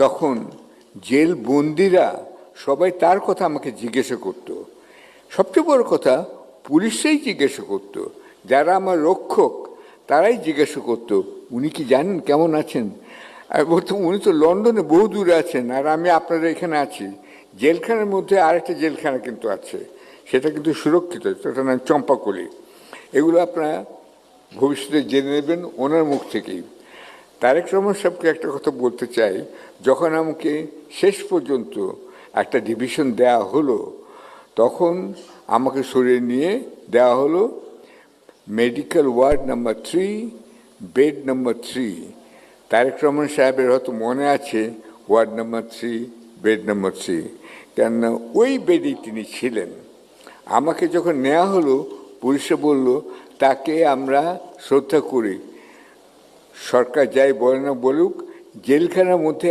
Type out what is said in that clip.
তখন জেল বন্দিরা সবাই তার কথা আমাকে জিজ্ঞাসা করতো। সবচেয়ে বড় কথা, পুলিশরাই জিজ্ঞাসা করতো, যারা আমার রক্ষক তারাই জিজ্ঞাসা করতো উনি কি জানেন কেমন আছেন। আর বলতো উনি তো লন্ডনে বহু দূরে আছেন, আর আমি আপনারা এখানে আছি। জেলখানার মধ্যে আরেকটা জেলখানা কিন্তু আছে, সেটা কিন্তু সুরক্ষিত, সেটার নাম চম্পাকলি। এগুলো আপনারা ভবিষ্যতে জেনে নেবেন ওনার মুখ থেকেই। তারেক রহমান সাহেবকে একটা কথা বলতে চাই, যখন আমাকে শেষ পর্যন্ত একটা ডিভিশন দেয়া হলো, তখন আমাকে সরিয়ে নিয়ে দেওয়া হলো medical ward number 3, bed number 3। Tarek Rahman সাহেবের হয়তো মনে আছে ওয়ার্ড নাম্বার 3, বেড নাম্বার 3, কেননা ওই বেডেই তিনি ছিলেন। আমাকে যখন নেওয়া হলো, পুলিশে বলল তাকে আমরা শ্রদ্ধা করি, সরকার যাই বলে না বলুক, জেলখানার মধ্যে